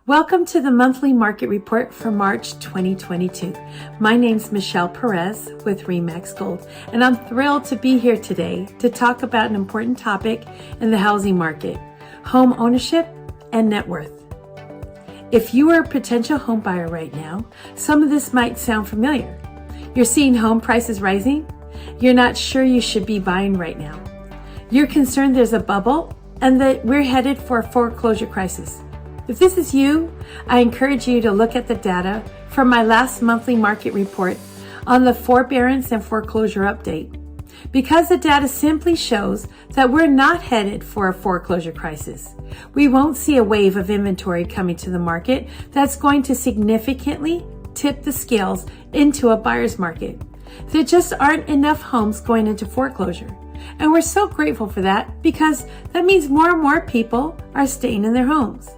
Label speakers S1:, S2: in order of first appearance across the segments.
S1: Welcome to the monthly market report for March 2022. My name's Michelle Perez with Remax Gold, and I'm thrilled to be here today to talk about an important topic in the housing market, home ownership and net worth. If you are a potential home buyer right now, some of this might sound familiar. You're seeing home prices rising. You're not sure you should be buying right now. You're concerned there's a bubble and that we're headed for a foreclosure crisis. If this is you, I encourage you to look at the data from my last monthly market report on the forbearance and foreclosure update, because the data simply shows that we're not headed for a foreclosure crisis. We won't see a wave of inventory coming to the market that's going to significantly tip the scales into a buyer's market. There just aren't enough homes going into foreclosure. And we're so grateful for that, because that means more and more people are staying in their homes.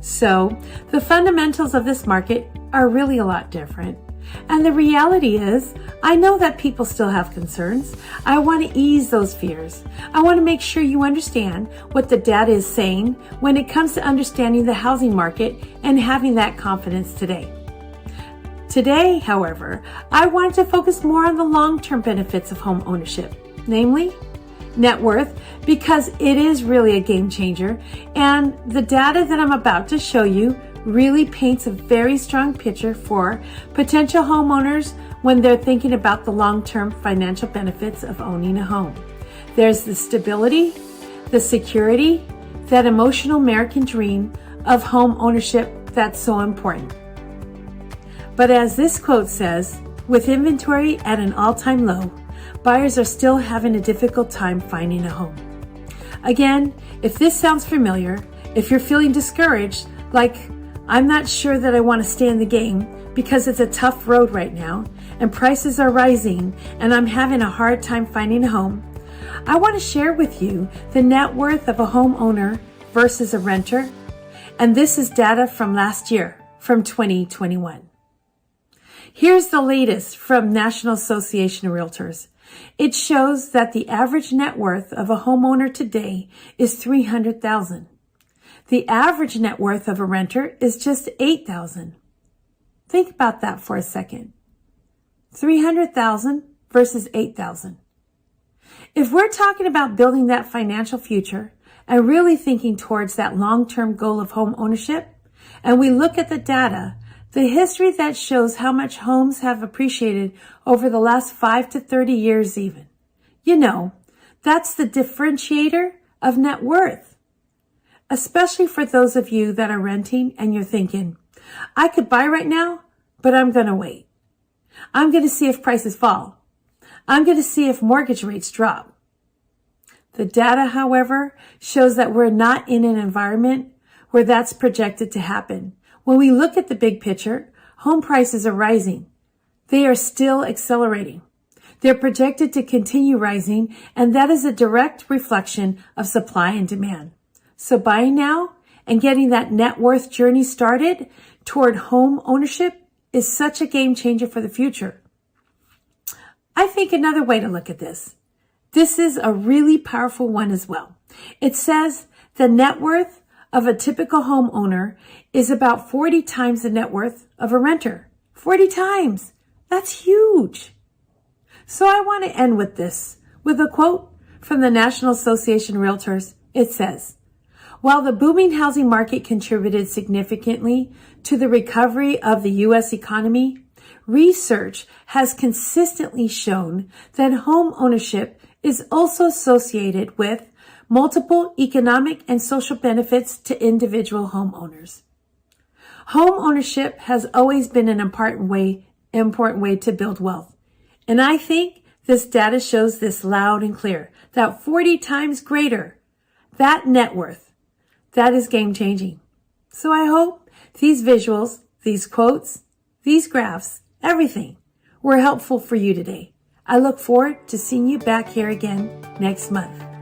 S1: So the fundamentals of this market are really a lot different. And the reality is, I know that people still have concerns. I want to ease those fears. I want to make sure you understand what the data is saying when it comes to understanding the housing market and having that confidence today. Today, however, I wanted to focus more on the long-term benefits of home ownership, namely net worth, because it is really a game changer, and the data that I'm about to show you really paints a very strong picture for potential homeowners when they're thinking about the long-term financial benefits of owning a home. There's the stability, the security, that emotional American dream of home ownership that's so important. But as this quote says, with inventory at an all-time low, buyers are still having a difficult time finding a home. Again, if this sounds familiar, if you're feeling discouraged, like I'm not sure that I want to stay in the game because it's a tough road right now and prices are rising and I'm having a hard time finding a home, I want to share with you the net worth of a homeowner versus a renter. And this is data from last year, from 2021. Here's the latest from National Association of Realtors. It shows that the average net worth of a homeowner today is $300,000. The average net worth of a renter is just $8,000. Think about that for a second. $300,000 versus $8,000. If we're talking about building that financial future and really thinking towards that long-term goal of home ownership, and we look at the data, the history that shows how much homes have appreciated over the last 5 to 30 years even. You know, that's the differentiator of net worth. Especially for those of you that are renting and you're thinking, I could buy right now, but I'm going to wait. I'm going to see if prices fall. I'm going to see if mortgage rates drop. The data, however, shows that we're not in an environment where that's projected to happen. When we look at the big picture, home prices are rising. They are still accelerating. They're projected to continue rising, and that is a direct reflection of supply and demand. So buying now and getting that net worth journey started toward home ownership is such a game changer for the future. I think another way to look at this is a really powerful one as well. It says the net worth of a typical homeowner is about 40 times the net worth of a renter. 40 times. That's huge. So I want to end with this, with a quote from the National Association of Realtors. It says, while the booming housing market contributed significantly to the recovery of the U.S. economy, research has consistently shown that home ownership is also associated with multiple economic and social benefits to individual homeowners. Home ownership has always been an important way to build wealth. And I think this data shows this loud and clear, that 40 times greater, that net worth, that is game changing. So I hope these visuals, these quotes, these graphs, everything were helpful for you today. I look forward to seeing you back here again next month.